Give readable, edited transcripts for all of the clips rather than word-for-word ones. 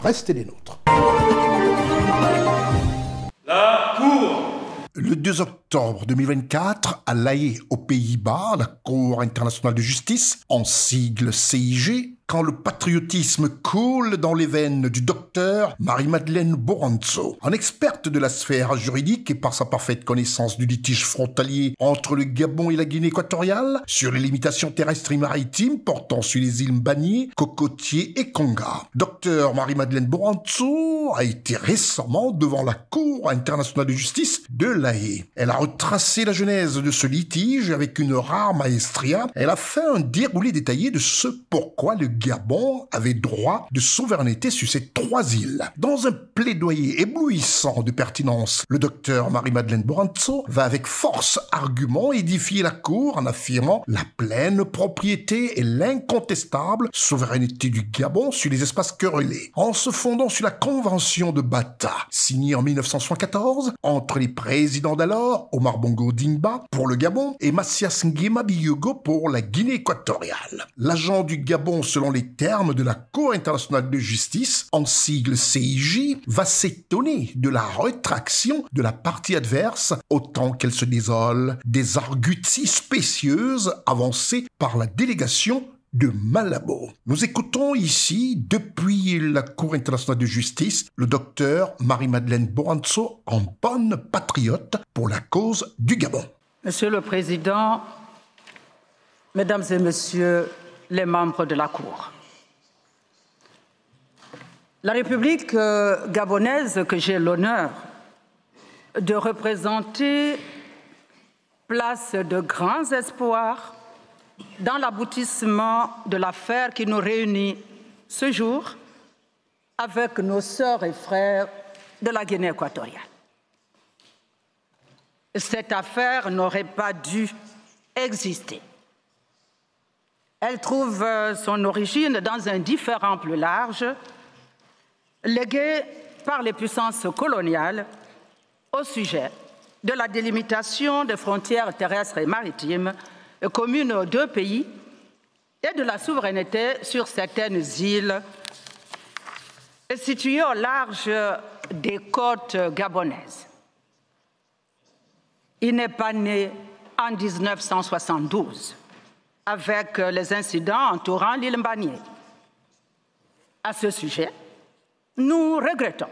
Restez des nôtres. La Cour. Le 2 octobre 2024, à La Haye, aux Pays-Bas, la Cour internationale de justice, en sigle CIG, quand le patriotisme coule dans les veines du docteur Marie-Madeleine Boranzo. En experte de la sphère juridique et par sa parfaite connaissance du litige frontalier entre le Gabon et la Guinée équatoriale, sur les limitations terrestres et maritimes portant sur les îles Mbagnier, Cocotier et Konga. Docteur Marie-Madeleine Boranzo a été récemment devant la Cour internationale de justice de La Haye. Elle a retracé la genèse de ce litige avec une rare maestria. Elle a fait un déroulé détaillé de ce pourquoi le Gabon avait droit de souveraineté sur ces 3 îles. Dans un plaidoyer éblouissant de pertinence, le docteur Marie-Madeleine Boranzo va avec force argument édifier la Cour en affirmant la pleine propriété et l'incontestable souveraineté du Gabon sur les espaces querellés, en se fondant sur la Convention de Bata, signée en 1974 entre les présidents d'alors, Omar Bongo Dingba pour le Gabon et Mathias Nguema Biyogo pour la Guinée équatoriale. L'agent du Gabon, selon les termes de la Cour internationale de justice, en sigle CIJ, va s'étonner de la rétraction de la partie adverse autant qu'elle se désole des arguties spécieuses avancées par la délégation de Malabo. Nous écoutons ici, depuis la Cour internationale de justice, le docteur Marie-Madeleine Boranzo en bonne patriote pour la cause du Gabon. Monsieur le Président, Mesdames et Messieurs les membres de la Cour, la République gabonaise que j'ai l'honneur de représenter place de grands espoirs dans l'aboutissement de l'affaire qui nous réunit ce jour avec nos sœurs et frères de la Guinée équatoriale. Cette affaire n'aurait pas dû exister. Elle trouve son origine dans un différend plus large, légué par les puissances coloniales au sujet de la délimitation des frontières terrestres et maritimes communes aux 2 pays et de la souveraineté sur certaines îles situées au large des côtes gabonaises. Il n'est pas né en 1972 avec les incidents entourant l'île Mbagnier. À ce sujet, nous regrettons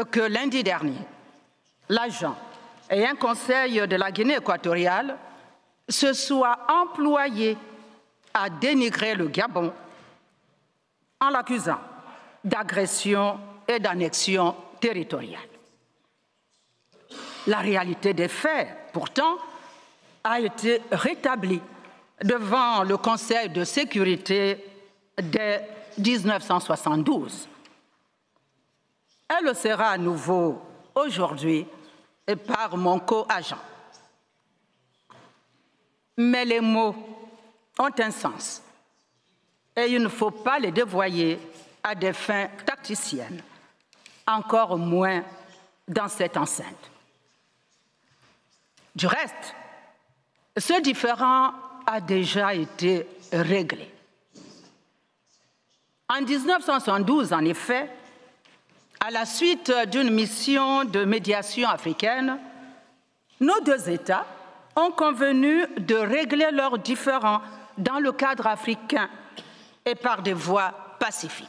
que lundi dernier, l'agent et un conseil de la Guinée équatoriale se soit employé à dénigrer le Gabon en l'accusant d'agression et d'annexion territoriale. La réalité des faits, pourtant, a été rétablie devant le Conseil de sécurité dès 1972. Elle le sera à nouveau aujourd'hui par mon co-agent. Mais les mots ont un sens et il ne faut pas les dévoyer à des fins tacticiennes, encore moins dans cette enceinte. Du reste, ce différend a déjà été réglé. En 1972, en effet, à la suite d'une mission de médiation africaine, nos 2 États ont convenu de régler leurs différends dans le cadre africain et par des voies pacifiques.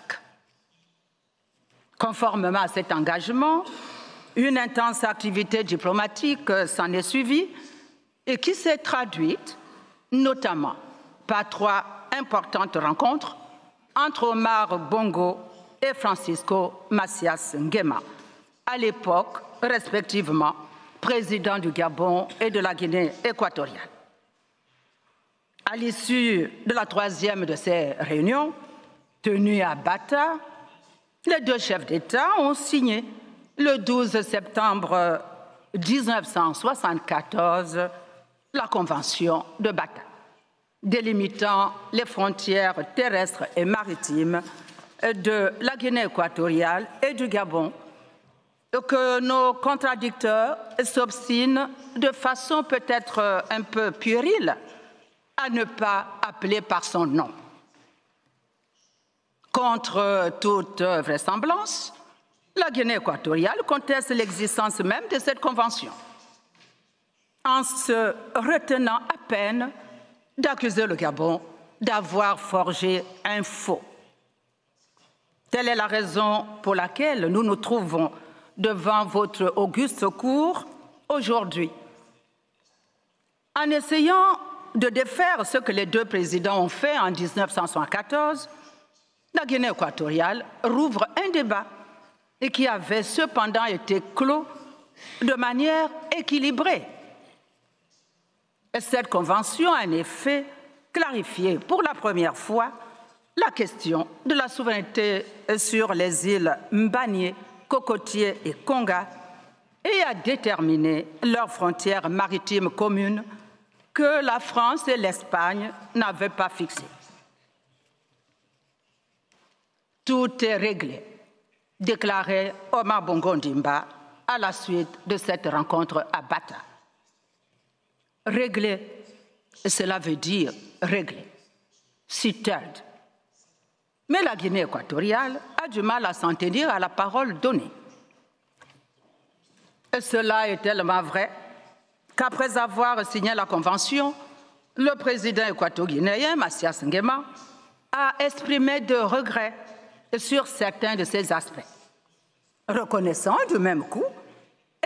Conformément à cet engagement, une intense activité diplomatique s'en est suivie et qui s'est traduite notamment par 3 importantes rencontres entre Omar Bongo et Francisco Macias Nguema, à l'époque, respectivement, président du Gabon et de la Guinée équatoriale. À l'issue de la 3e de ces réunions, tenue à Bata, les 2 chefs d'État ont signé le 12 septembre 1974 la Convention de Bata, délimitant les frontières terrestres et maritimes de la Guinée équatoriale et du Gabon, que nos contradicteurs s'obstinent de façon peut-être un peu puérile à ne pas appeler par son nom. Contre toute vraisemblance, la Guinée équatoriale conteste l'existence même de cette convention, en se retenant à peine d'accuser le Gabon d'avoir forgé un faux. Telle est la raison pour laquelle nous nous trouvons devant votre auguste cour aujourd'hui. En essayant de défaire ce que les deux présidents ont fait en 1974, la Guinée équatoriale rouvre un débat et qui avait cependant été clos de manière équilibrée. Et cette convention a en effet clarifié pour la première fois la question de la souveraineté sur les îles Mbanié, Cocotier et Konga et a déterminé leurs frontières maritimes communes que la France et l'Espagne n'avaient pas fixées. Tout est réglé, déclarait Omar Bongo Ondimba à la suite de cette rencontre à Bata. Réglé, cela veut dire réglé, settled. Mais la Guinée équatoriale a du mal à s'en tenir à la parole donnée. Et cela est tellement vrai qu'après avoir signé la convention, le président équato-guinéen, Mathias Nguema, a exprimé de regrets sur certains de ces aspects, reconnaissant du même coup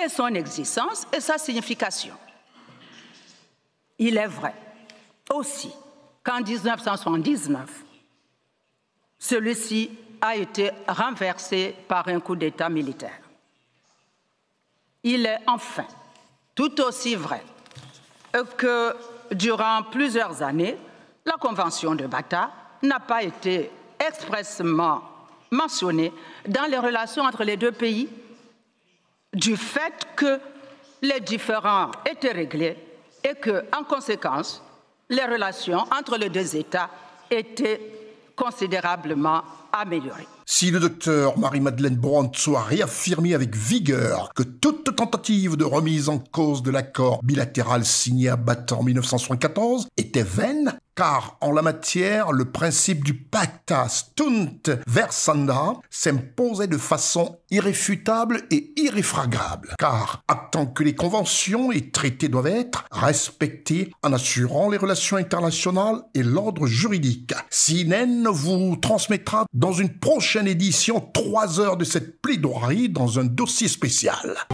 et son existence et sa signification. Il est vrai aussi qu'en 1979, celui-ci a été renversé par un coup d'État militaire. Il est enfin tout aussi vrai que durant plusieurs années, la Convention de Bata n'a pas été expressément mentionnée dans les relations entre les deux pays, du fait que les différends étaient réglés et que, en conséquence, les relations entre les deux États étaient considérablement améliorées. Si le docteur Marie-Madeleine Brandt a réaffirmé avec vigueur que toute tentative de remise en cause de l'accord bilatéral signé à Bata en 1974 était vaine, car en la matière, le principe du pacta sunt versanda s'imposait de façon irréfutable et irréfragable, car attend que les conventions et traités doivent être respectés en assurant les relations internationales et l'ordre juridique. CNN vous transmettra dans une prochaine édition 3 heures de cette plaidoirie dans un dossier spécial.